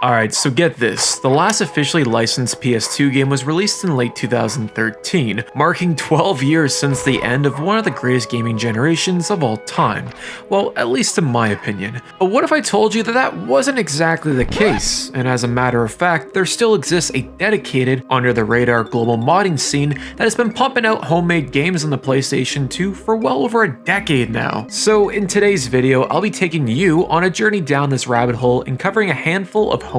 Alright, so get this. The last officially licensed PS2 game was released in late 2013, marking 12 years since the end of one of the greatest gaming generations of all time. Well, at least in my opinion. But what if I told you that that wasn't exactly the case? And as a matter of fact, there still exists a dedicated, under-the-radar global modding scene that has been pumping out homemade games on the PlayStation 2 for well over a decade now. So in today's video, I'll be taking you on a journey down this rabbit hole and covering a handful of homemade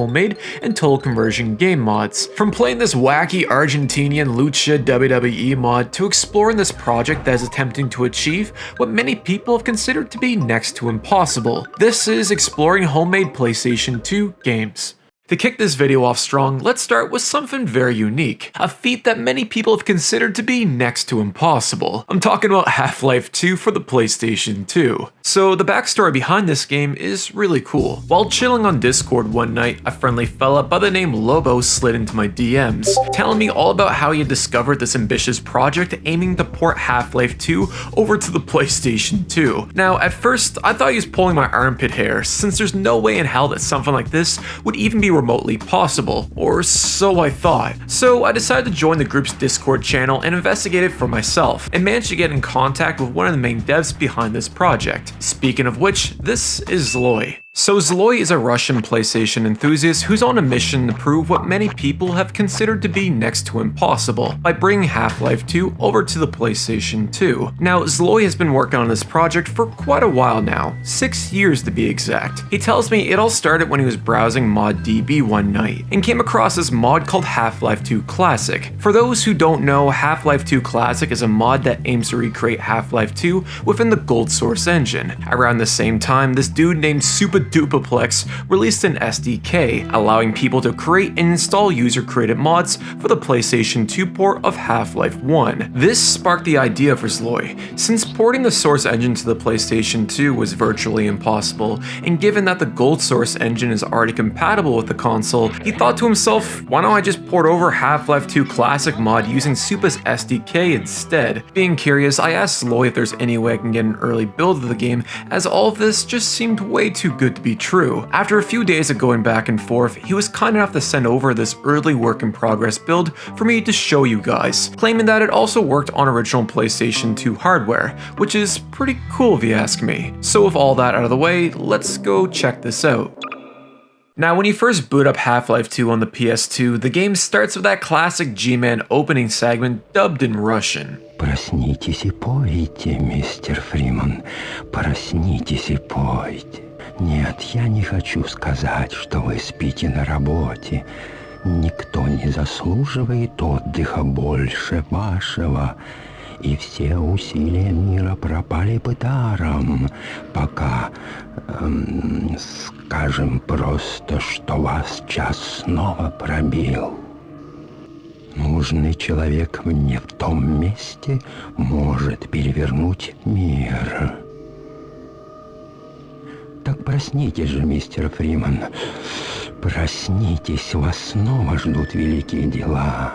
and total conversion game mods. From playing this wacky Argentinian Lucha WWE mod to exploring this project that is attempting to achieve what many people have considered to be next to impossible. This is exploring homemade PlayStation 2 games. To kick this video off strong, let's start with something very unique, a feat that many people have considered to be next to impossible. I'm talking about Half-Life 2 for the PlayStation 2. So the backstory behind this game is really cool. While chilling on Discord one night, a friendly fella by the name Lobo slid into my DMs, telling me all about how he had discovered this ambitious project aiming to port Half-Life 2 over to the PlayStation 2. Now, at first, I thought he was pulling my armpit hair, since there's no way in hell that something like this would even be remotely possible, or so I thought. So I decided to join the group's Discord channel and investigate it for myself, and managed to get in contact with one of the main devs behind this project. Speaking of which, this is Zloy. So Zloy is a Russian PlayStation enthusiast who's on a mission to prove what many people have considered to be next to impossible by bringing Half-Life 2 over to the PlayStation 2. Now, Zloy has been working on this project for quite a while now, 6 years to be exact. He tells me it all started when he was browsing ModDB one night and came across this mod called Half-Life 2 Classic. For those who don't know, Half-Life 2 Classic is a mod that aims to recreate Half-Life 2 within the Gold Source engine. Around the same time, this dude named Duplex released an SDK, allowing people to create and install user-created mods for the PlayStation 2 port of Half-Life 1. This sparked the idea for Zloy, since porting the Source engine to the PlayStation 2 was virtually impossible, and given that the Gold Source engine is already compatible with the console, he thought to himself, why don't I just port over Half-Life 2 Classic mod using Supa's SDK instead? Being curious, I asked Zloy if there's any way I can get an early build of the game, as all of this just seemed way too good to be true. After a few days of going back and forth, he was kind enough to send over this early work in progress build for me to show you guys, claiming that it also worked on original PlayStation 2 hardware, which is pretty cool if you ask me. So with all that out of the way, let's go check this out. Now, when you first boot up Half-Life 2 on the PS2, the game starts with that classic G-Man opening segment dubbed in Russian. Проснитесь и пойте, мистер Фриман, проснитесь и пойте. Нет, я не хочу сказать, что вы спите на работе. Никто не заслуживает отдыха больше вашего. И все усилия мира пропали бы даром, пока, скажем просто, что вас час снова пробил. Нужный человек не в том месте может перевернуть мир. Так проснитесь же, мистер Фриман. Проснитесь, вас снова ждут великие дела.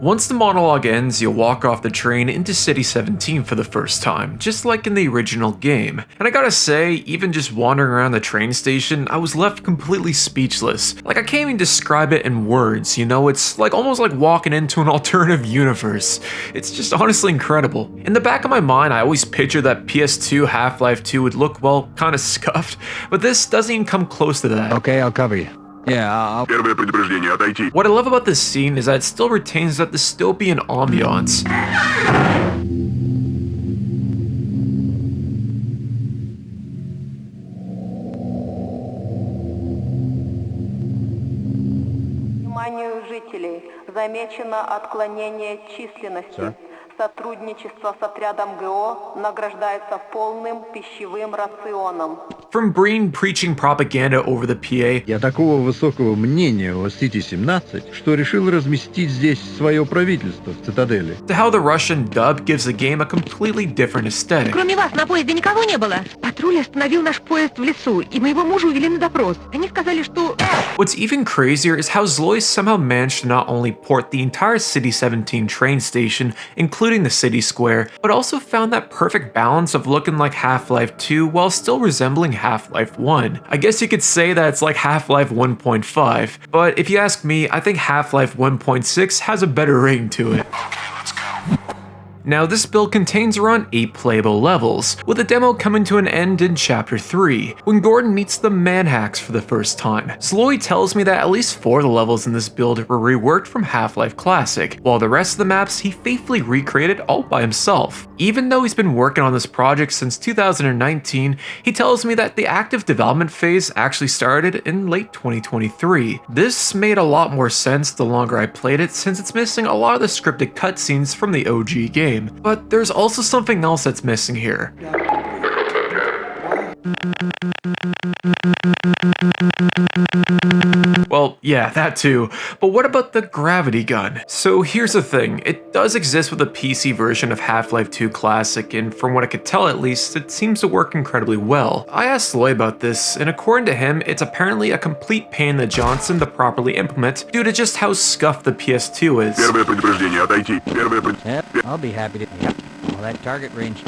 Once the monologue ends, you'll walk off the train into City 17 for the first time, just like in the original game. And I gotta say, even just wandering around the train station, I was left completely speechless. Like, I can't even describe it in words, you know? It's like almost like walking into an alternative universe. It's just honestly incredible. In the back of my mind, I always pictured that PS2 Half-Life 2 would look, well, kinda scuffed, but this doesn't even come close to that. Okay, I'll cover you. Yeah, Первое предупреждение, отойти. What I love about this scene is that it still retains that dystopian ambiance. Вниманию жителей замечено отклонение численности. Сотрудничество с отрядом ГО награждается полным пищевым рационом. From Breen preaching propaganda over the PA, Я такого высокого мнения о City-17, что решил разместить здесь свое правительство в цитадели. to how the Russian dub gives the game a completely different aesthetic. Кроме вас на поезде никого не было? Патруль остановил наш поезд в лесу, и моего мужа увели на допрос. Они сказали, что... What's even crazier is how Zloy somehow managed to not only port the entire City 17 train station, including the city square, but also found that perfect balance of looking like Half-Life 2 while still resembling Half-Life 1. I guess you could say that it's like Half-Life 1.5, but if you ask me, I think Half-Life 1.6 has a better ring to it. Now, this build contains around 8 playable levels, with the demo coming to an end in Chapter 3, when Gordon meets the Manhacks for the first time. Zloy tells me that at least 4 of the levels in this build were reworked from Half-Life Classic, while the rest of the maps he faithfully recreated all by himself. Even though he's been working on this project since 2019, he tells me that the active development phase actually started in late 2023. This made a lot more sense the longer I played it, since it's missing a lot of the scripted cutscenes from the OG game. But there's also something else that's missing here. Well, yeah, that too. But what about the gravity gun? So here's the thing, it does exist with a PC version of Half-Life 2 Classic, and from what I could tell at least, it seems to work incredibly well. I asked Zloy about this, and according to him, it's apparently a complete pain in the Johnson to properly implement due to just how scuffed the PS2 is. Первое предупреждение, отойти. Yep, I'll be happy to... Well, that target range...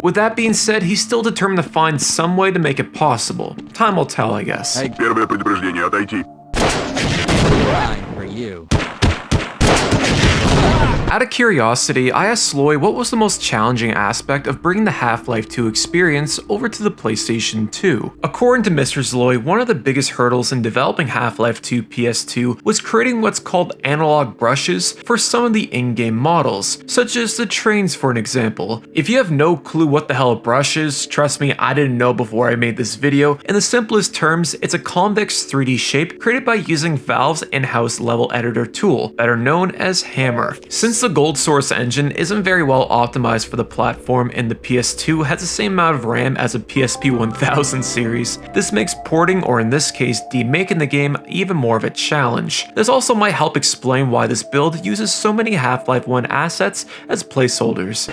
With that being said, he's still determined to find some way to make it possible. Time will tell, I guess. Первое предупреждение, отойти. Fine for you. Out of curiosity, I asked Zloy what was the most challenging aspect of bringing the Half-Life 2 experience over to the PlayStation 2. According to Mr. Zloy, one of the biggest hurdles in developing Half-Life 2 PS2 was creating what's called analog brushes for some of the in-game models, such as the trains for an example. If you have no clue what the hell a brush is, trust me, I didn't know before I made this video. In the simplest terms, it's a convex 3D shape created by using Valve's in-house level editor tool, better known as Hammer. Since the Gold Source engine isn't very well optimized for the platform and the PS2 has the same amount of RAM as a PSP 1000 series, this makes porting, or in this case demaking the game, even more of a challenge. This also might help explain why this build uses so many Half-Life 1 assets as placeholders.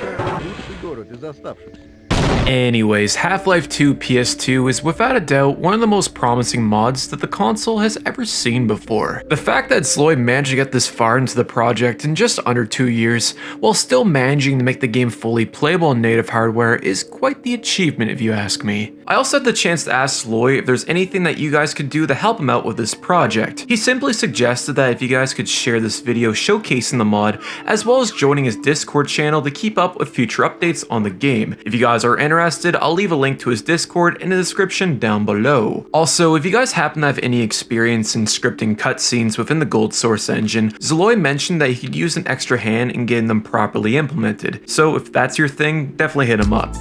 Anyways, Half-Life 2 PS2 is without a doubt one of the most promising mods that the console has ever seen before. The fact that Zloy managed to get this far into the project in just under 2 years, while still managing to make the game fully playable on native hardware is quite the achievement if you ask me. I also had the chance to ask Zloy if there's anything that you guys could do to help him out with this project. He simply suggested that if you guys could share this video showcasing the mod, as well as joining his Discord channel to keep up with future updates on the game. If you guys are interested, I'll leave a link to his Discord in the description down below. Also, if you guys happen to have any experience in scripting cutscenes within the Gold Source engine, Zloy mentioned that he could use an extra hand in getting them properly implemented, so if that's your thing, definitely hit him up.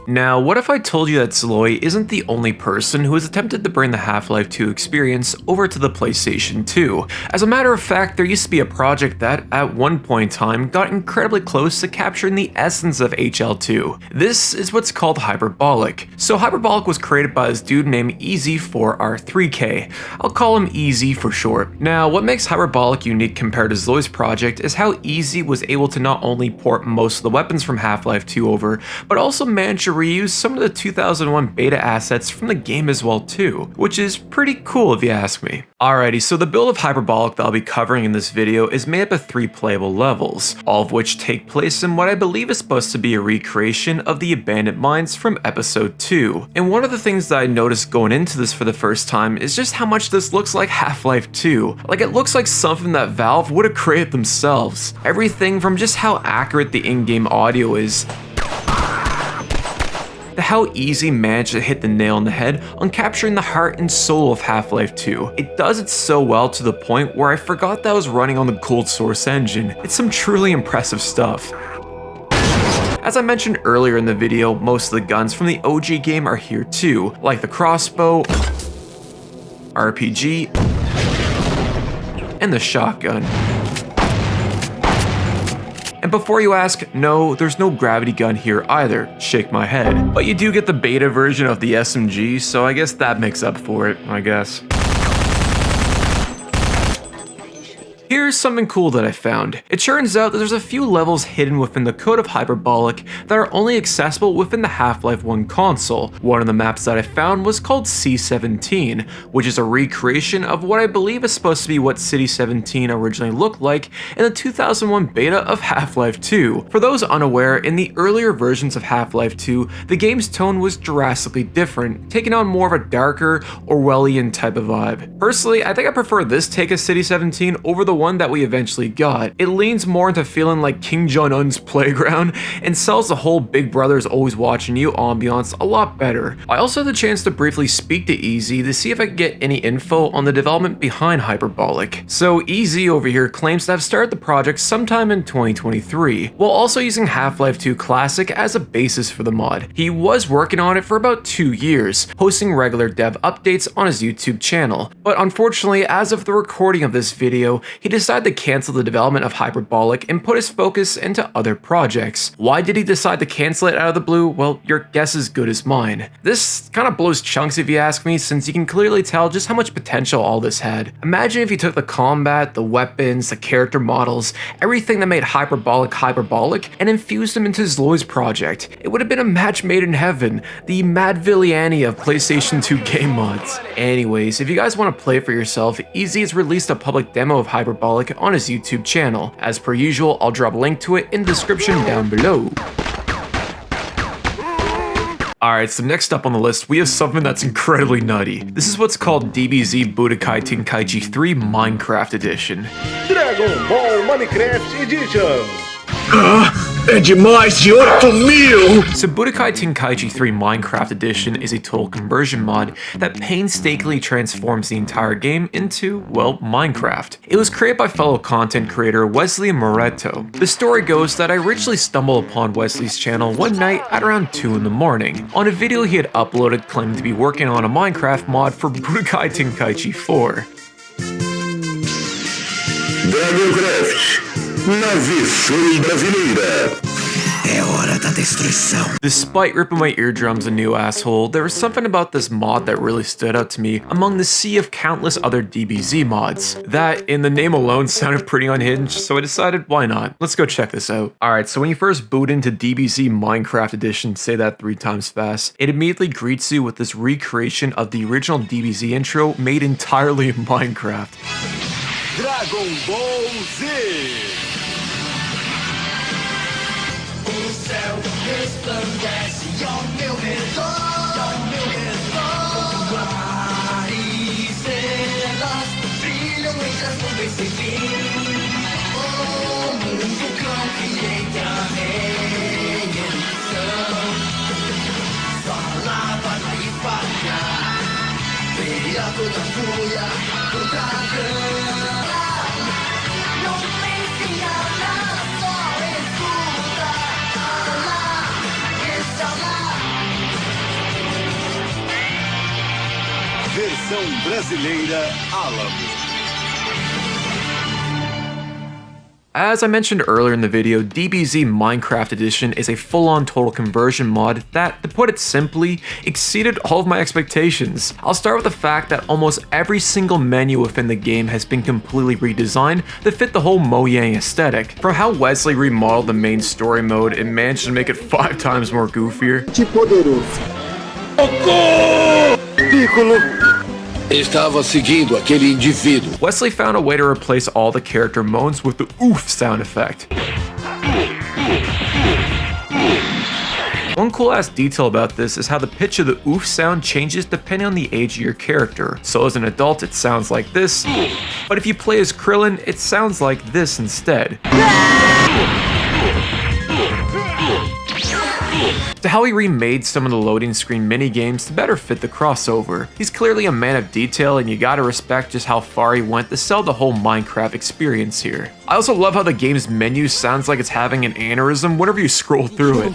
Now, what if I told you that Zloy isn't the only person who has attempted to bring the Half-Life 2 experience over to the PlayStation 2? As a matter of fact, there used to be a project that, at one point in time, got incredibly close to capturing the essence of HL2. This is what's called Hyperbolic. So Hyperbolic was created by this dude named EZ4R3K. I'll call him EZ for short. Now, what makes Hyperbolic unique compared to Zloy's project is how EZ was able to not only port most of the weapons from Half-Life 2 over, but also manage to reuse some of the 2001 beta assets from the game as well too, which is pretty cool if you ask me. Alrighty, so the build of Hyperbolic that I'll be covering in this video is made up of 3 playable levels, all of which take place in what I believe is supposed to be a recreation of the abandoned mines from episode 2. And one of the things that I noticed going into this for the first time is just how much this looks like Half-Life 2. Like, it looks like something that Valve would have created themselves. Everything from just how accurate the in-game audio is, how easy managed to hit the nail on the head on capturing the heart and soul of Half-Life 2. It does it so well to the point where I forgot that I was running on the Gold Source engine. It's some truly impressive stuff. As I mentioned earlier in the video, most of the guns from the OG game are here too, like the crossbow, RPG, and the shotgun. And before you ask, no, there's no gravity gun here either. Shake my head. But you do get the beta version of the SMG, so I guess that makes up for it, I guess. Here's something cool that I found. It turns out that there's a few levels hidden within the code of Hyperbolic that are only accessible within the Half-Life 1 console. One of the maps that I found was called C-17, which is a recreation of what I believe is supposed to be what City 17 originally looked like in the 2001 beta of Half-Life 2. For those unaware, in the earlier versions of Half-Life 2, the game's tone was drastically different, taking on more of a darker, Orwellian type of vibe. Personally, I think I prefer this take of City 17 over the one that we eventually got. It leans more into feeling like Kim Jong-un's playground and sells the whole Big Brother's always watching you ambiance a lot better. I also had the chance to briefly speak to Easy to see if I could get any info on the development behind Hyperbolic. So Easy over here claims to have started the project sometime in 2023, while also using Half-Life 2 Classic as a basis for the mod. He was working on it for about 2 years, posting regular dev updates on his YouTube channel, but unfortunately, as of the recording of this video, he decided to cancel the development of Hyperbolic and put his focus into other projects. Why did he decide to cancel it out of the blue? Well, your guess is good as mine. This kind of blows chunks if you ask me, since you can clearly tell just how much potential all this had. Imagine if you took the combat, the weapons, the character models, everything that made Hyperbolic, and infused them into Zloy's project. It would have been a match made in heaven, the Mad Villiani of PlayStation 2 game mods. Anyways, if you guys want to play for yourself, Easy has released a public demo of Hyperbolic on his YouTube channel. As per usual, I'll drop a link to it in the description down below. Alright, so next up on the list, we have something that's incredibly nutty. This is what's called DBZ Budokai Tenkaichi 3 Minecraft Edition. Dragon Ball Minecraft Edition! É demais de 8.000! So Budokai Tenkaichi 3 Minecraft Edition is a total conversion mod that painstakingly transforms the entire game into, well, Minecraft. It was created by fellow content creator Wesley Moretto. The story goes that I originally stumbled upon Wesley's channel one night at around 2 in the morning, on a video he had uploaded claiming to be working on a Minecraft mod for Budokai Tenkaichi 4. Dragoncraft, na versão brasileira. É hora da destruição. Despite ripping my eardrums a new asshole, there was something about this mod that really stood out to me among the sea of countless other DBZ mods. That, in the name alone, sounded pretty unhinged, so I decided, why not? Let's go check this out. Alright, so when you first boot into DBZ Minecraft Edition, say that 3 times fast, it immediately greets you with this recreation of the original DBZ intro made entirely in Minecraft. Dragon Ball Z! O céu resplandece ao meu redor, ar e estrelas brilham entre as nuvens sem fim. Como um vulcão que entra em erupção, sua lava vai espalhar, veia toda a fúria do dragão. Não pense em nada, só escuta. Versão brasileira Alamo. As I mentioned earlier in the video, DBZ Minecraft Edition is a full-on total conversion mod that, to put it simply, exceeded all of my expectations. I'll start with the fact that almost every single menu within the game has been completely redesigned to fit the whole Mojang aesthetic. From how Wesley remodeled the main story mode and managed to make it 5 times more goofier. Piccolo! Estava seguindo aquele indivíduo. Wesley found a way to replace all the character moans with the oof sound effect. One cool ass detail about this is how the pitch of the oof sound changes depending on the age of your character. So as an adult it sounds like this, but if you play as Krillin it sounds like this instead. To how he remade some of the loading screen minigames to better fit the crossover. He's clearly a man of detail and you gotta respect just how far he went to sell the whole Minecraft experience here. I also love how the game's menu sounds like it's having an aneurysm whenever you scroll through it.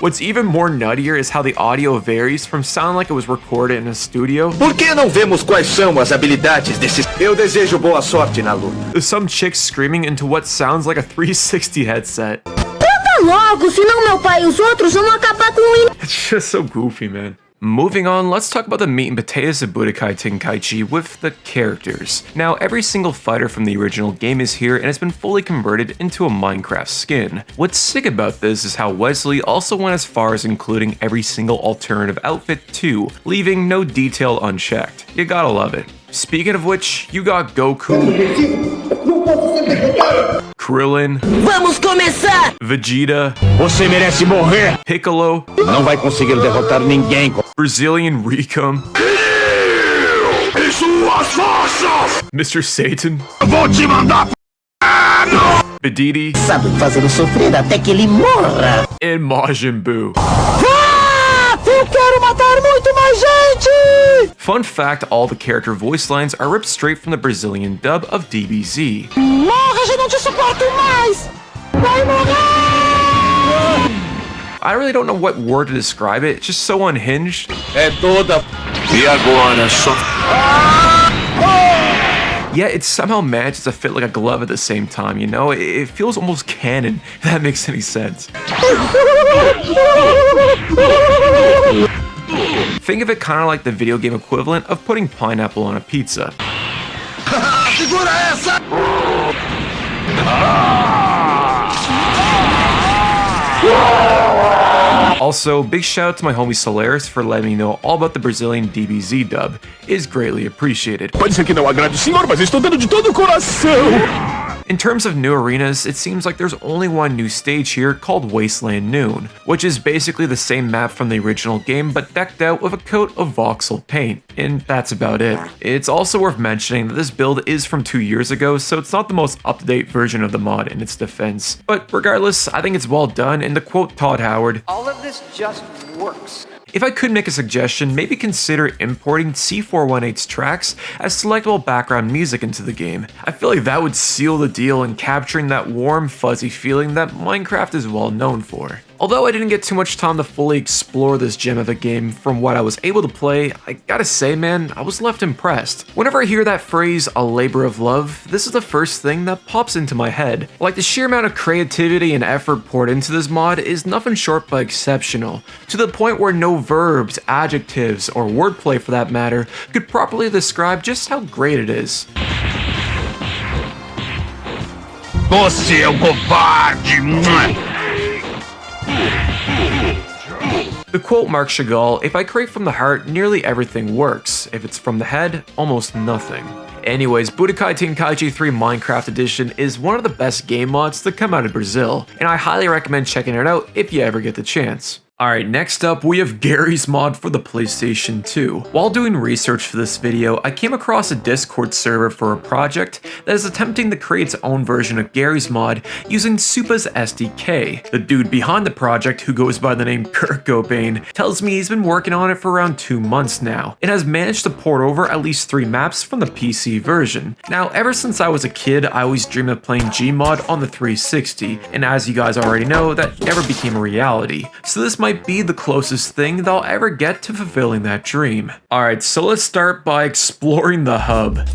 What's even more nuttier is how the audio varies from sounding like it was recorded in a studio. Por que não vemos quais são as habilidades desses? Eu desejo boa sorte na luta. There's some chick screaming into what sounds like a 360 headset. Logo, senão meu pai e os outros vão acabar com o... It's just so goofy, man. Moving on, let's talk about the meat and potatoes of Budokai Tenkaichi with the characters. Now, every single fighter from the original game is here and has been fully converted into a Minecraft skin. What's sick about this is how Wesley also went as far as including every single alternative outfit too, leaving no detail unchecked. You gotta love it. Speaking of which, you got Goku, Krillin, Vamos começar! Vegeta, Você merece morrer. Piccolo, Não vai conseguir derrotar ninguém. Brazilian Ricum, Mr. Satan, Vou te mandar Bedidi, Sabe fazê-lo sofrer até que ele morra. and Majin Buu. Eu quero matar muito mais gente! Fun fact, all the character voice lines are ripped straight from the Brazilian dub of DBZ. Morra, já não te suporto mais! Vai morrer! I really don't know what word to describe it, it's just so unhinged. É toda. E agora só. Yet it somehow manages to fit like a glove at the same time, you know? It feels almost canon, if that makes any sense. Think of it kind of like the video game equivalent of putting pineapple on a pizza. Segura essa! Also, big shout out to my homie Solaris for letting me know all about the Brazilian DBZ dub. It is greatly appreciated. Pode ser que não agrade o senhor, mas estou dando de todo o coração. In terms of new arenas, it seems like there's only one new stage here called Wasteland Noon, which is basically the same map from the original game but decked out with a coat of voxel paint, and that's about it. It's also worth mentioning that this build is from 2 years ago, so it's not the most up-to-date version of the mod in its defense. But regardless, I think it's well done, and to quote Todd Howard, all of this just works. if I could make a suggestion, maybe consider importing C418's tracks as selectable background music into the game. I feel like that would seal the deal in capturing that warm, fuzzy feeling that Minecraft is well known for. Although I didn't get too much time to fully explore this gem of a game, from what I was able to play, I gotta say man, I was left impressed. Whenever I hear that phrase, a labor of love, this is the first thing that pops into my head. Like the sheer amount of creativity and effort poured into this mod is nothing short but exceptional, to the point where no verbs, adjectives, or wordplay for that matter could properly describe just how great it is. Você é covarde. To quote Mark Chagall, if I create from the heart, nearly everything works. If it's from the head, almost nothing. Anyways, Budokai Tenkaichi 3 Minecraft Edition is one of the best game mods to come out of Brazil, and I highly recommend checking it out if you ever get the chance. Alright, next up we have Garry's mod for the PlayStation 2. While doing research for this video, I came across a Discord server for a project that is attempting to create its own version of Garry's mod using Supa's SDK. The dude behind the project, who goes by the name Kurt Cobain, tells me he's been working on it for around 2 months now, and has managed to port over at least 3 maps from the PC version. Now, ever since I was a kid, I always dreamed of playing Gmod on the 360, and as you guys already know, that never became a reality. So this might be the closest thing that I'll ever get to fulfilling that dream. Alright, so let's start by exploring the hub.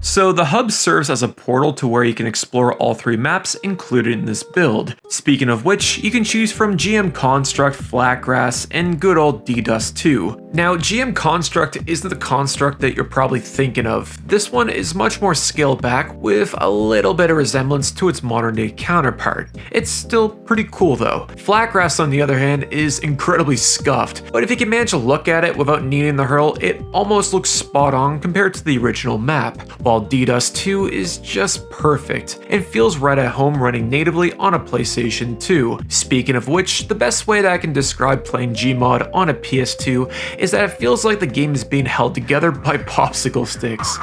So the hub serves as a portal to where you can explore all 3 maps included in this build. Speaking of which, you can choose from GM Construct, Flatgrass, and good old D-Dust 2. Now, GM Construct isn't the construct that you're probably thinking of. This one is much more scaled back with a little bit of resemblance to its modern day counterpart. It's still pretty cool though. Flatgrass on the other hand is incredibly scuffed, but if you can manage to look at it without needing the hurl, it almost looks spot on compared to the original map. While D-Dust 2 is just perfect and feels right at home running natively on a PlayStation 2. Speaking of which, the best way that I can describe playing Gmod on a PS2 is that it feels like the game is being held together by popsicle sticks.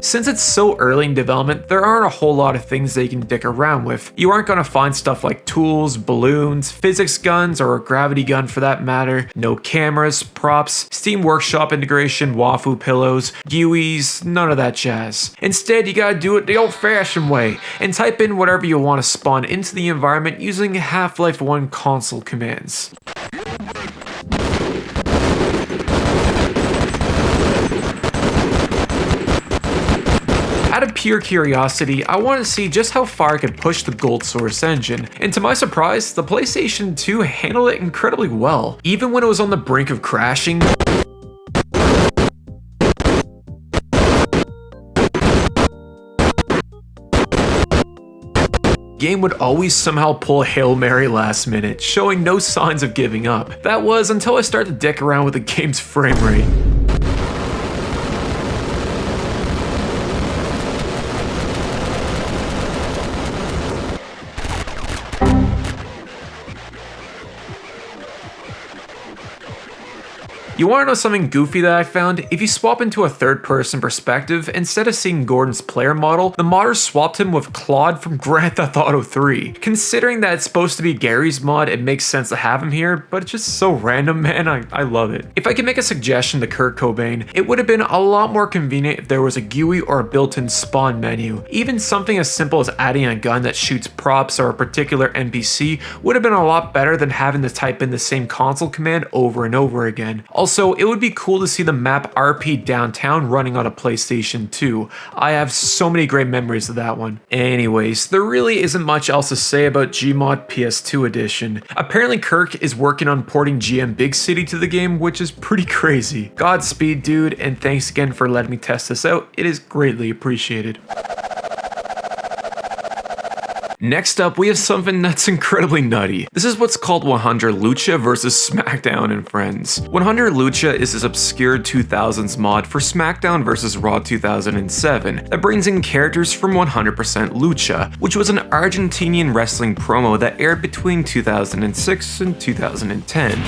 Since it's so early in development, there aren't a whole lot of things that you can dick around with. You aren't going to find stuff like tools, balloons, physics guns, or a gravity gun for that matter, no cameras, props, Steam Workshop integration, wafu pillows, GUIs, none of that jazz. Instead, you gotta do it the old-fashioned way, and type in whatever you want to spawn into the environment using Half-Life 1 console commands. Out of pure curiosity, I wanted to see just how far I could push the Gold Source engine, and to my surprise, the PlayStation 2 handled it incredibly well. Even when it was on the brink of crashing, game would always somehow pull a Hail Mary last minute, showing no signs of giving up. That was until I started to dick around with the game's frame rate. You want to know something goofy that I found? If you swap into a third-person perspective, instead of seeing Gordon's player model, the modders swapped him with Claude from Grand Theft Auto 3. Considering that it's supposed to be Garry's mod, it makes sense to have him here, but it's just so random, man. I love it. If I could make a suggestion to Kurt Cobain, it would have been a lot more convenient if there was a GUI or a built-in spawn menu. Even something as simple as adding a gun that shoots props or a particular NPC would have been a lot better than having to type in the same console command over and over again. Also, it would be cool to see the map RP Downtown running on a PlayStation 2. I have so many great memories of that one. Anyways, there really isn't much else to say about Gmod PS2 Edition. Apparently Kirk is working on porting GM Big City to the game, which is pretty crazy. Godspeed, dude, and thanks again for letting me test this out. It is greatly appreciated. Next up, we have something that's incredibly nutty. This is what's called 100 Lucha vs Smackdown and Friends. 100 Lucha is this obscure 2000s mod for Smackdown vs Raw 2007 that brings in characters from 100% Lucha, which was an Argentinian wrestling promo that aired between 2006 and 2010.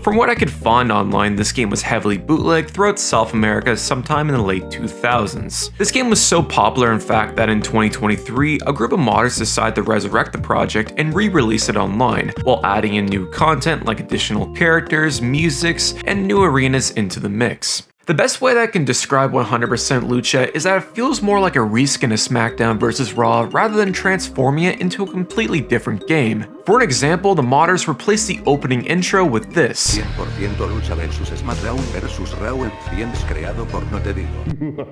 From what I could find online, this game was heavily bootlegged throughout South America sometime in the late 2000s. This game was so popular in fact that in 2023, a group of modders decided to resurrect the project and re-release it online, while adding in new content like additional characters, musics, and new arenas into the mix. The best way that I can describe 100% Lucha is that it feels more like a reskin of Smackdown vs Raw rather than transforming it into a completely different game. For an example, the modders replaced the opening intro with this. 100% Lucha versus Smackdown versus Raw Experience creado por No Te Digo.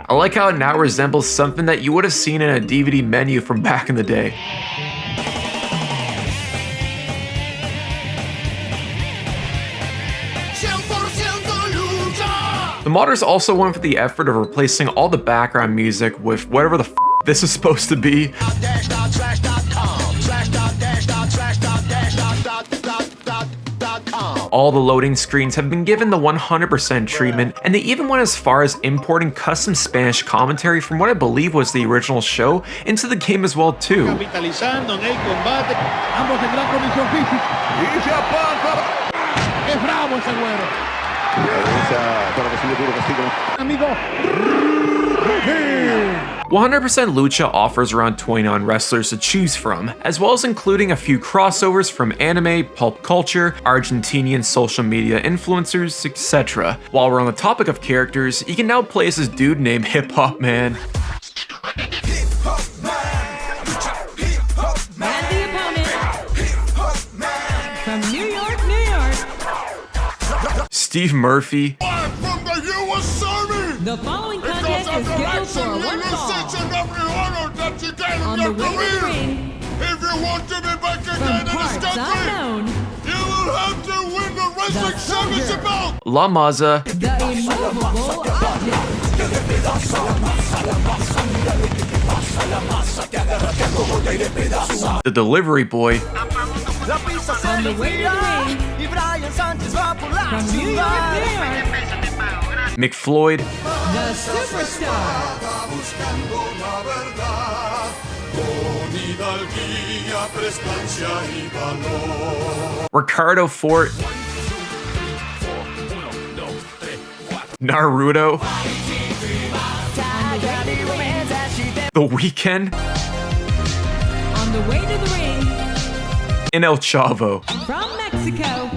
I like how it now resembles something that you would have seen in a DVD menu from back in the day. The modders also went for the effort of replacing all the background music with whatever the f this is supposed to be. All the loading screens have been given the 100% treatment, and they even went as far as importing custom Spanish commentary from what I believe was the original show into the game as well too. ¡Es bravo ese güero! 100% Lucha offers around 29 wrestlers to choose from, as well as including a few crossovers from anime, pulp culture, Argentinian social media influencers, etc. While we're on the topic of characters, you can now play as this dude named Hip-Hop Man. Steve Murphy. I'm from the U.S. Army! The following contest is scheduled for one fall. On the way to the ring, if you want to be back again in this country, you will have to win the wrestling championship bout! La Maza. The immovable object. The Delivery Boy. On the way to the ring, from New York, McFloyd, The superstar. Ricardo Fort, Naruto, The Weeknd, On the way to the ring. and El Chavo. From Mexico.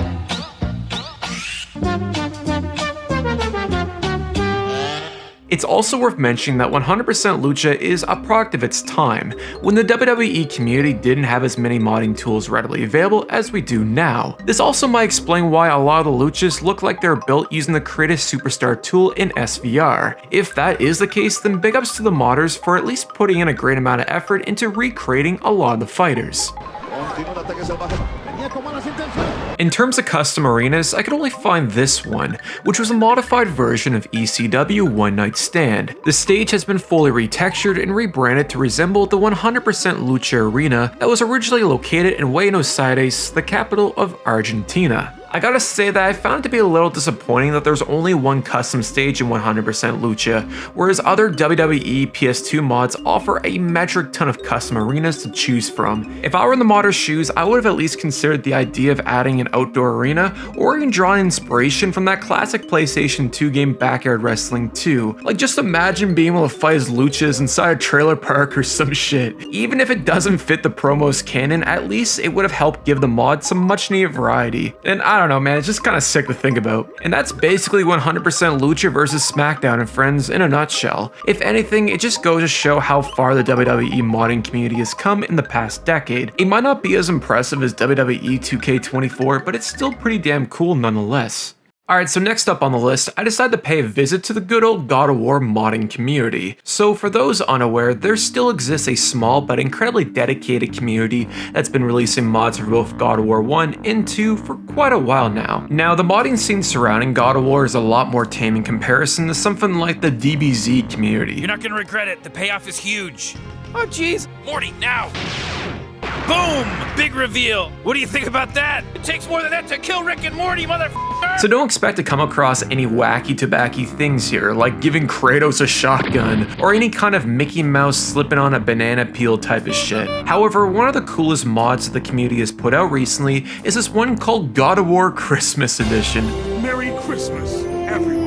It's also worth mentioning that 100% Lucha is a product of its time, when the WWE community didn't have as many modding tools readily available as we do now. This also might explain why a lot of the Luchas look like they're built using the Create a Superstar tool in SVR. If that is the case, then big ups to the modders for at least putting in a great amount of effort into recreating a lot of the fighters. In terms of custom arenas, I could only find this one, which was a modified version of ECW One Night Stand. The stage has been fully retextured and rebranded to resemble the 100% Lucha arena that was originally located in Buenos Aires, the capital of Argentina. I gotta say that I found it to be a little disappointing that there's only one custom stage in 100% Lucha, whereas other WWE PS2 mods offer a metric ton of custom arenas to choose from. If I were in the modder's shoes, I would have at least considered the idea of adding an outdoor arena, or even drawing inspiration from that classic PlayStation 2 game Backyard Wrestling 2. Like, just imagine being able to fight as Luchas inside a trailer park or some shit. Even if it doesn't fit the promo's canon, at least it would have helped give the mod some much needed variety. And I don't know, man, it's just kind of sick to think about. And that's basically 100% Lucha versus Smackdown and Friends in a nutshell. If anything, it just goes to show how far the WWE modding community has come in the past decade. It might not be as impressive as WWE 2K24, but it's still pretty damn cool nonetheless. Alright, so next up on the list, I decided to pay a visit to the good old God of War modding community. So for those unaware, there still exists a small but incredibly dedicated community that's been releasing mods for both God of War 1 and 2 for quite a while now. Now, the modding scene surrounding God of War is a lot more tame in comparison to something like the DBZ community. You're not gonna regret it, the payoff is huge. Oh jeez, Morty, now! Boom! Big reveal! What do you think about that? It takes more than that to kill Rick and Morty, motherfucker! So don't expect to come across any wacky tobacco things here, like giving Kratos a shotgun, or any kind of Mickey Mouse slipping on a banana peel type of shit. However, one of the coolest mods the community has put out recently is this one called God of War Christmas Edition. Merry Christmas, everyone.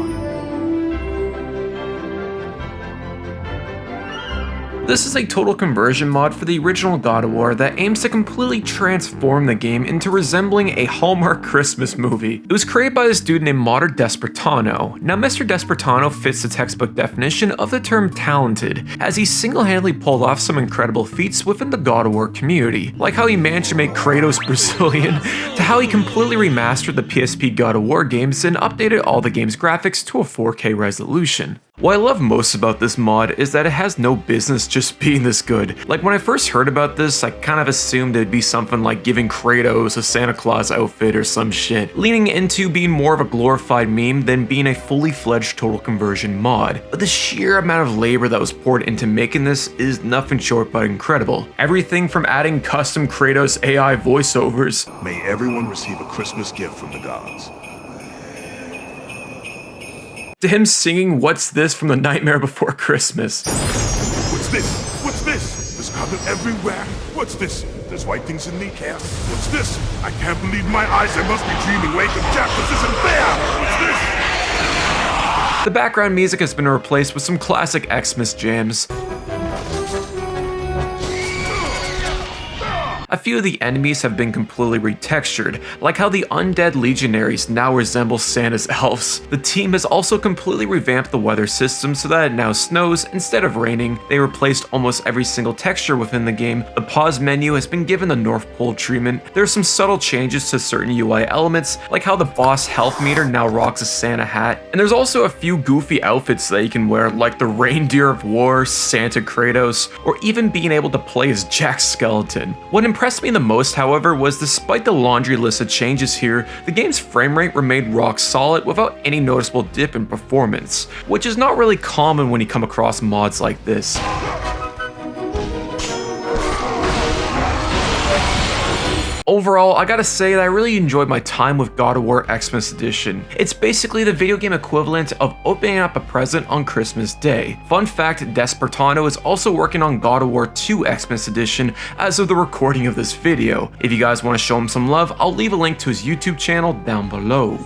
This is a total conversion mod for the original God of War that aims to completely transform the game into resembling a Hallmark Christmas movie. It was created by this dude named Modder Despertano. Now, Mr. Despertano fits the textbook definition of the term talented, as he single-handedly pulled off some incredible feats within the God of War community, like how he managed to make Kratos Brazilian, to how he completely remastered the PSP God of War games and updated all the game's graphics to a 4K resolution. What I love most about this mod is that it has no business just being this good. Like, when I first heard about this, I kind of assumed it'd be something like giving Kratos a Santa Claus outfit or some shit, leaning into being more of a glorified meme than being a fully fledged total conversion mod. But the sheer amount of labor that was poured into making this is nothing short but incredible. Everything from adding custom Kratos AI voiceovers. May everyone receive a Christmas gift from the gods. To him singing What's This from The Nightmare Before Christmas. What's this? What's this? There's carbon everywhere. What's this? There's white things in the air. What's this? I can't believe my eyes. I must be dreaming. Wake up, Jack. This isn't fair. What's this? The background music has been replaced with some classic Xmas jams. A few of the enemies have been completely retextured, like how the undead legionaries now resemble Santa's elves. The team has also completely revamped the weather system so that it now snows instead of raining. They replaced almost every single texture within the game. The pause menu has been given the North Pole treatment. There are some subtle changes to certain UI elements, like how the boss health meter now rocks a Santa hat. And there's also a few goofy outfits that you can wear, like the Reindeer of War, Santa Kratos, or even being able to play as Jack Skeleton. What impressed me the most, however, was despite the laundry list of changes here, the game's frame rate remained rock solid without any noticeable dip in performance, which is not really common when you come across mods like this. overall, I gotta say that I really enjoyed my time with God of War XMAS Edition. It's basically the video game equivalent of opening up a present on Christmas Day. Fun fact, Despertano is also working on God of War 2 XMAS Edition as of the recording of this video. If you guys want to show him some love, I'll leave a link to his YouTube channel down below.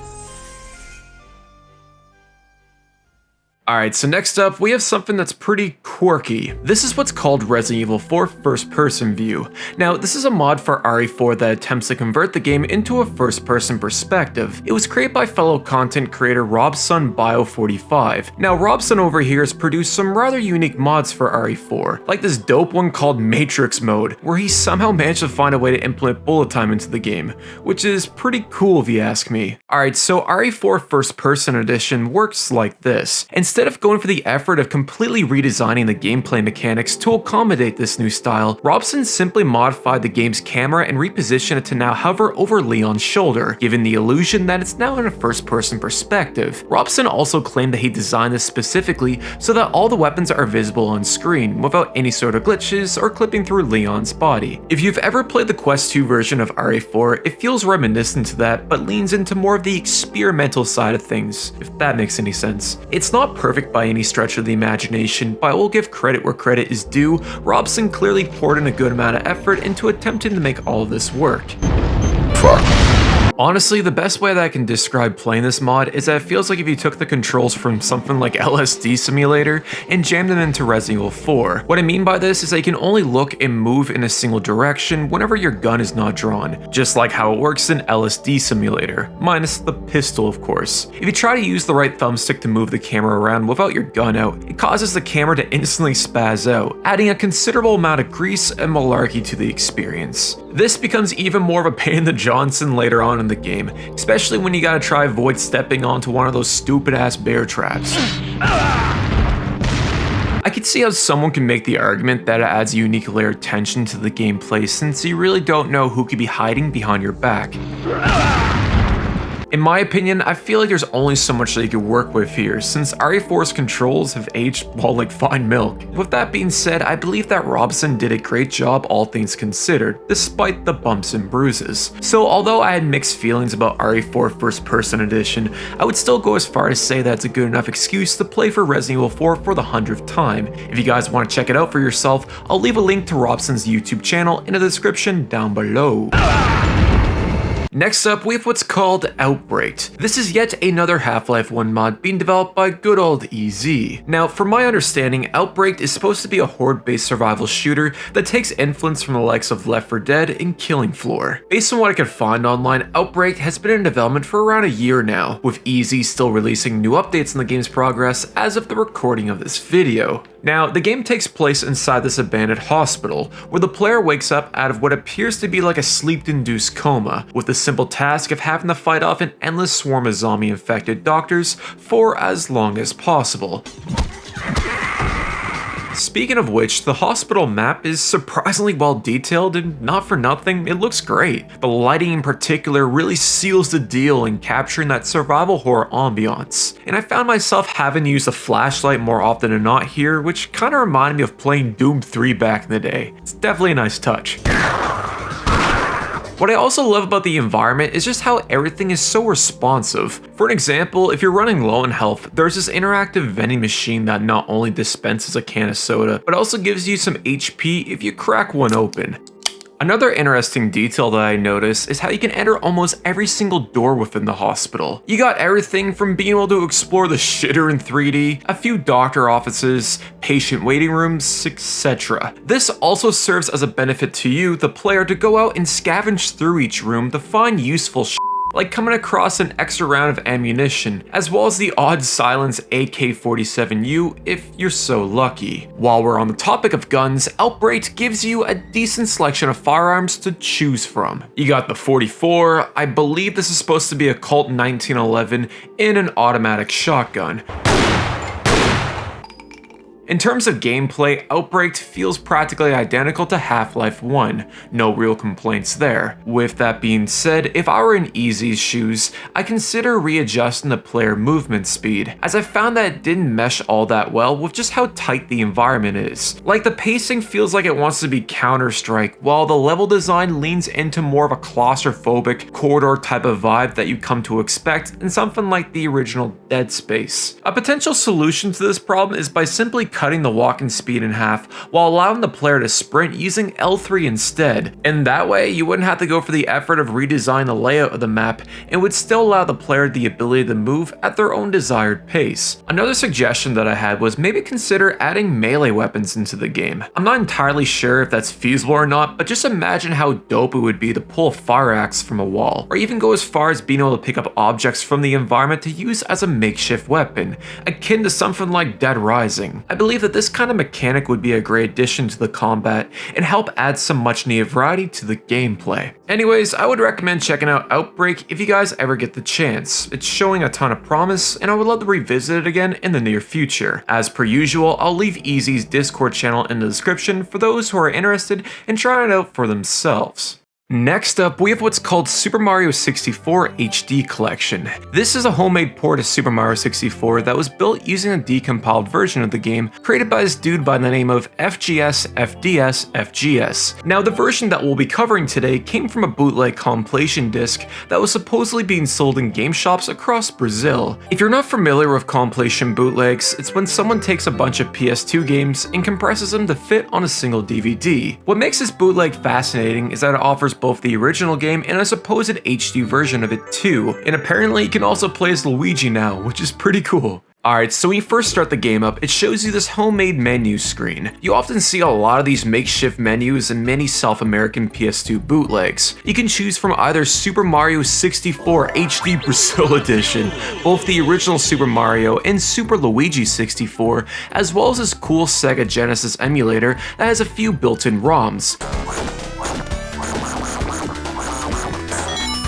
Alright, so next up, we have something that's pretty quirky. This is what's called Resident Evil 4 first-person view. Now, this is a mod for RE4 that attempts to convert the game into a first-person perspective. It was created by fellow content creator RobsonBio45. Now, Robson over here has produced some rather unique mods for RE4, like this dope one called Matrix Mode, where he somehow managed to find a way to implement bullet time into the game, which is pretty cool if you ask me. Alright, so RE4 first-person edition works like this. Instead of going for the effort of completely redesigning the gameplay mechanics to accommodate this new style, Robson simply modified the game's camera and repositioned it to now hover over Leon's shoulder, giving the illusion that it's now in a first-person perspective. Robson also claimed that he designed this specifically so that all the weapons are visible on screen without any sort of glitches or clipping through Leon's body. If you've ever played the Quest 2 version of RE4, it feels reminiscent to that, but leans into more of the experimental side of things, if that makes any sense. It's not perfect by any stretch of the imagination, but I will give credit where credit is due. Robson clearly poured in a good amount of effort into attempting to make all of this work. Fuck. Honestly, the best way that I can describe playing this mod is that it feels like if you took the controls from something like LSD Simulator and jammed them into Resident Evil 4. What I mean by this is that you can only look and move in a single direction whenever your gun is not drawn, just like how it works in LSD Simulator, minus the pistol of course. If you try to use the right thumbstick to move the camera around without your gun out, it causes the camera to instantly spaz out, adding a considerable amount of grease and malarkey to the experience. This becomes even more of a pain in the Johnson later on in the game, especially when you gotta try avoid stepping onto one of those stupid ass bear traps. I could see how someone can make the argument that it adds a unique layer of tension to the gameplay since you really don't know who could be hiding behind your back. In my opinion, I feel like there's only so much that you could work with here, since RE4's controls have aged, well, like fine milk. With that being said, I believe that Robson did a great job all things considered, despite the bumps and bruises. So although I had mixed feelings about RE4 First Person Edition, I would still go as far as say that it's a good enough excuse to play for Resident Evil 4 for the 100th time. If you guys want to check it out for yourself, I'll leave a link to Robson's YouTube channel in the description down below. Next up, we have what's called Outbreaked. This is yet another Half-Life 1 mod being developed by good old EZ. Now, from my understanding, Outbreaked is supposed to be a horde-based survival shooter that takes influence from the likes of Left 4 Dead and Killing Floor. Based on what I could find online, Outbreaked has been in development for around a year now, with EZ still releasing new updates in the game's progress as of the recording of this video. Now, the game takes place inside this abandoned hospital, where the player wakes up out of what appears to be like a sleep-induced coma, with the simple task of having to fight off an endless swarm of zombie-infected doctors for as long as possible. Speaking of which, the hospital map is surprisingly well detailed, and not for nothing, it looks great. The lighting in particular really seals the deal in capturing that survival horror ambiance. And I found myself having to use a flashlight more often than not here, which kind of reminded me of playing Doom 3 back in the day. It's definitely a nice touch. What I also love about the environment is just how everything is so responsive. For an example, if you're running low on health, there's this interactive vending machine that not only dispenses a can of soda, but also gives you some HP if you crack one open. Another interesting detail that I noticed is how you can enter almost every single door within the hospital. You got everything from being able to explore the shitter in 3D, a few doctor offices, patient waiting rooms, etc. This also serves as a benefit to you, the player, to go out and scavenge through each room to find useful shit, like coming across an extra round of ammunition, as well as the odd silenced AK-47U if you're so lucky. While we're on the topic of guns, Outbreaked gives you a decent selection of firearms to choose from. You got the 44, I believe this is supposed to be a Colt 1911, and an automatic shotgun. In terms of gameplay, Outbreaked feels practically identical to Half-Life 1, no real complaints there. With that being said, if I were in Easy's shoes, I'd consider readjusting the player movement speed, as I found that it didn't mesh all that well with just how tight the environment is. Like, the pacing feels like it wants to be Counter-Strike, while the level design leans into more of a claustrophobic, corridor type of vibe that you come to expect in something like the original Dead Space. A potential solution to this problem is by simply cutting the walking speed in half while allowing the player to sprint using L3 instead. And that way, you wouldn't have to go for the effort of redesigning the layout of the map and would still allow the player the ability to move at their own desired pace. Another suggestion that I had was maybe consider adding melee weapons into the game. I'm not entirely sure if that's feasible or not, but just imagine how dope it would be to pull a fire axe from a wall, or even go as far as being able to pick up objects from the environment to use as a makeshift weapon, akin to something like Dead Rising. I believe that this kind of mechanic would be a great addition to the combat and help add some much needed variety to the gameplay. Anyways, I would recommend checking out Outbreak if you guys ever get the chance. It's showing a ton of promise, and I would love to revisit it again in the near future. As per usual, I'll leave Easy's Discord channel in the description for those who are interested in trying it out for themselves. Next up, we have what's called Super Mario 64 HD Collection. This is a homemade port of Super Mario 64 that was built using a decompiled version of the game created by this dude by the name of FGS FDS FGS. Now, the version that we'll be covering today came from a bootleg compilation disc that was supposedly being sold in game shops across Brazil. If you're not familiar with compilation bootlegs, it's when someone takes a bunch of PS2 games and compresses them to fit on a single DVD. What makes this bootleg fascinating is that it offers both the original game and a supposed HD version of it too, and apparently you can also play as Luigi now, which is pretty cool. Alright, so when you first start the game up, it shows you this homemade menu screen. You often see a lot of these makeshift menus in many South American PS2 bootlegs. You can choose from either Super Mario 64 HD Brazil Edition, both the original Super Mario and Super Luigi 64, as well as this cool Sega Genesis emulator that has a few built-in ROMs.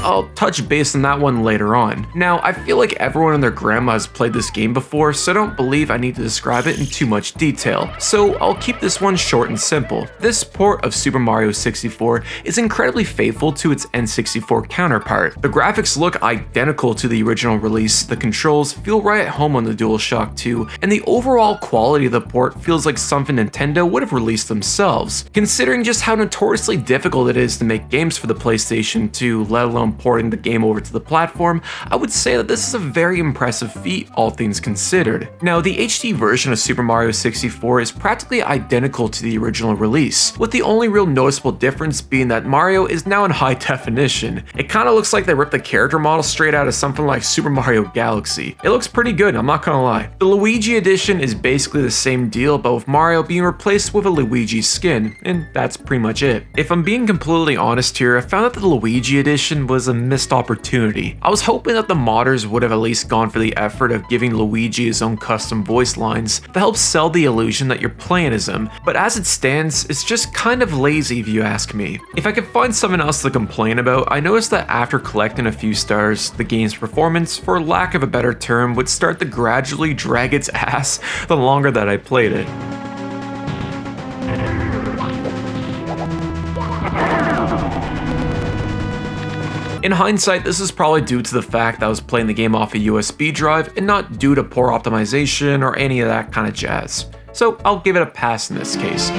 I'll touch base on that one later on. Now, I feel like everyone and their grandma has played this game before, so I don't believe I need to describe it in too much detail, so I'll keep this one short and simple. This port of Super Mario 64 is incredibly faithful to its N64 counterpart. The graphics look identical to the original release, the controls feel right at home on the DualShock 2, and the overall quality of the port feels like something Nintendo would have released themselves. Considering just how notoriously difficult it is to make games for the PlayStation 2, let alone porting the game over to the platform, I would say that this is a very impressive feat, all things considered. Now, the HD version of Super Mario 64 is practically identical to the original release, with the only real noticeable difference being that Mario is now in high definition. It kinda looks like they ripped the character model straight out of something like Super Mario Galaxy. It looks pretty good, I'm not gonna lie. The Luigi edition is basically the same deal, but with Mario being replaced with a Luigi skin, and that's pretty much it. If I'm being completely honest here, I found that the Luigi edition was a missed opportunity. I was hoping that the modders would have at least gone for the effort of giving Luigi his own custom voice lines to help sell the illusion that you're playing as him, but as it stands, it's just kind of lazy if you ask me. If I could find something else to complain about, I noticed that after collecting a few stars, the game's performance, for lack of a better term, would start to gradually drag its ass the longer that I played it. In hindsight, this is probably due to the fact that I was playing the game off a USB drive and not due to poor optimization or any of that kind of jazz. So I'll give it a pass in this case.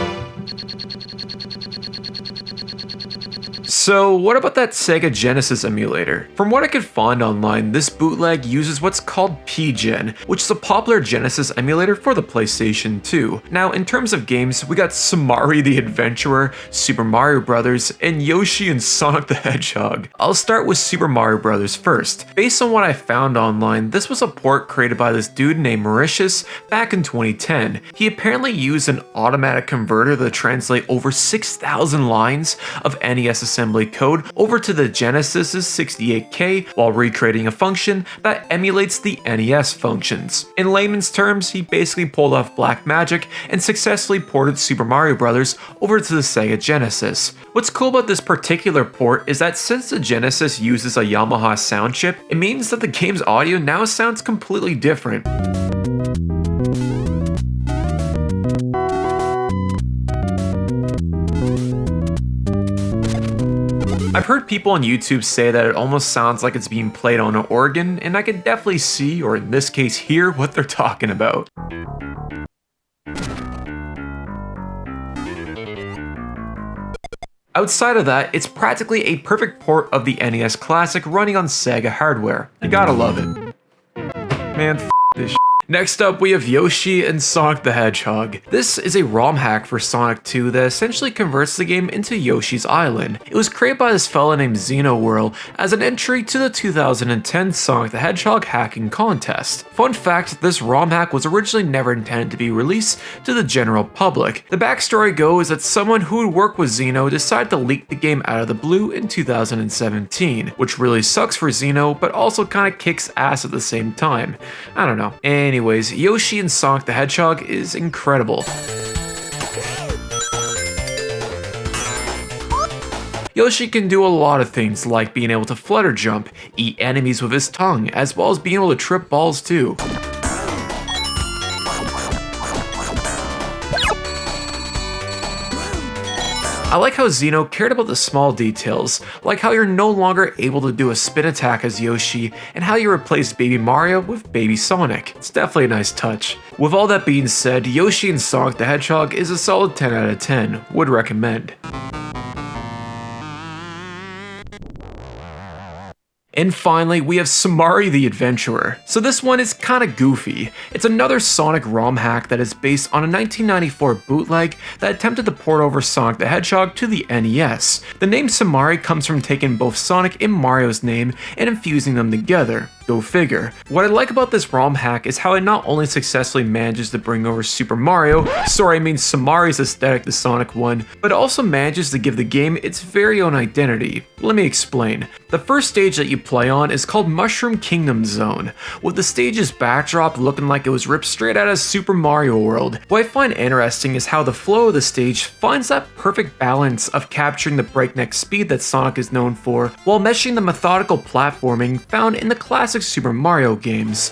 So what about that Sega Genesis emulator? From what I could find online, this bootleg uses what's called P-Gen, which is a popular Genesis emulator for the PlayStation 2. Now, in terms of games, we got Samari the Adventurer, Super Mario Bros., and Yoshi and Sonic the Hedgehog. I'll start with Super Mario Bros. First. Based on what I found online, this was a port created by this dude named Mauritius back in 2010. He apparently used an automatic converter to translate over 6,000 lines of NES assembly code over to the Genesis's 68K while recreating a function that emulates the NES functions. In layman's terms, he basically pulled off black magic and successfully ported Super Mario Bros. Over to the Sega Genesis. What's cool about this particular port is that since the Genesis uses a Yamaha sound chip, it means that the game's audio now sounds completely different. I've heard people on YouTube say that it almost sounds like it's being played on an organ, and I can definitely see, or in this case hear, what they're talking about. Outside of that, it's practically a perfect port of the NES Classic running on Sega hardware. You gotta love it. Man, f this shit. Next up, we have Yoshi and Sonic the Hedgehog. This is a ROM hack for Sonic 2 that essentially converts the game into Yoshi's Island. It was created by this fella named XenoWhirl as an entry to the 2010 Sonic the Hedgehog hacking contest. Fun fact, this ROM hack was originally never intended to be released to the general public. The backstory goes that someone who would work with Xeno decided to leak the game out of the blue in 2017, which really sucks for Xeno, but also kinda kicks ass at the same time. I don't know. Anyways, Yoshi and Sonic the Hedgehog is incredible. Yoshi can do a lot of things like being able to flutter jump, eat enemies with his tongue, as well as being able to trip balls too. I like how Xeno cared about the small details, like how you're no longer able to do a spin attack as Yoshi, and how you replaced Baby Mario with Baby Sonic. It's definitely a nice touch. With all that being said, Yoshi and Sonic the Hedgehog is a solid 10 out of 10, would recommend. And finally, we have Samari the Adventurer. So this one is kinda goofy. It's another Sonic ROM hack that is based on a 1994 bootleg that attempted to port over Sonic the Hedgehog to the NES. The name Samari comes from taking both Sonic and Mario's name and infusing them together. Go figure. What I like about this ROM hack is how it not only successfully manages to bring over Samari's aesthetic to Sonic 1, but also manages to give the game its very own identity. Let me explain. The first stage that you play on is called Mushroom Kingdom Zone, with the stage's backdrop looking like it was ripped straight out of Super Mario World. What I find interesting is how the flow of the stage finds that perfect balance of capturing the breakneck speed that Sonic is known for, while meshing the methodical platforming found in the classic Super Mario games.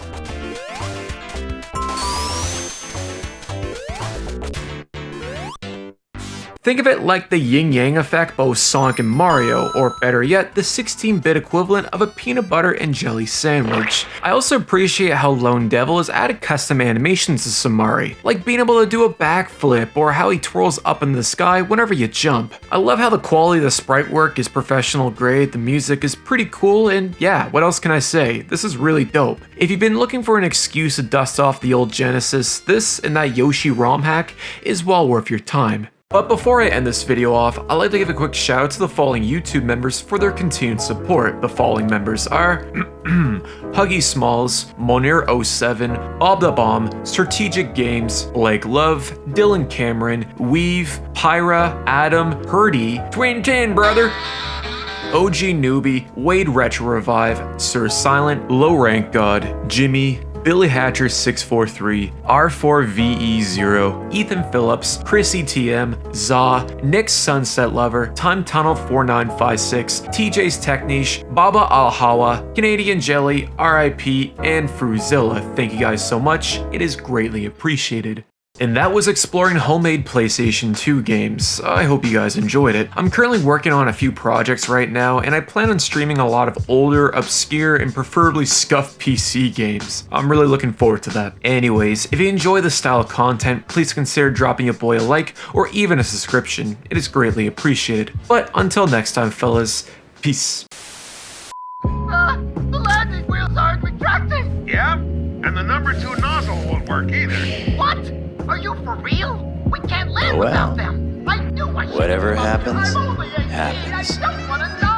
Think of it like the yin-yang effect both Sonic and Mario, or better yet, the 16-bit equivalent of a peanut butter and jelly sandwich. I also appreciate how Lone Devil has added custom animations to Samari, like being able to do a backflip or how he twirls up in the sky whenever you jump. I love how the quality of the sprite work is professional grade, the music is pretty cool, and yeah, what else can I say? This is really dope. If you've been looking for an excuse to dust off the old Genesis, this and that Yoshi ROM hack is well worth your time. But before I end this video off, I'd like to give a quick shout out to the following YouTube members for their continued support. The following members are Huggy Smalls, Monir07, Bob the Bomb, Strategic Games, Blake Love, Dylan Cameron, Weave, Pyra, Adam, Purdy, Twin 10 brother, OG Newbie, Wade Retro Revive, Sir Silent, Low Rank God, Jimmy, Billy Hatcher 643, R4VE0, Ethan Phillips, Chris ETM, Za, Nick Sunset Lover, Time Tunnel 4956, TJ's Techniche, Baba Alhawa, Canadian Jelly, RIP, and Fruzilla. Thank you guys so much. It is greatly appreciated. And that was exploring homemade PlayStation 2 games. I hope you guys enjoyed it. I'm currently working on a few projects right now, and I plan on streaming a lot of older, obscure, and preferably scuffed PC games. I'm really looking forward to that. Anyways, if you enjoy this style of content, please consider dropping your boy a like or even a subscription. It is greatly appreciated. But until next time, fellas, peace. The landing wheels aren't retracting! Yeah? And the number 2 nozzle won't work either. What? Are you for real? We can't live without them. I knew I should. Whatever happens, I'm only 18. happens. I don't want to die.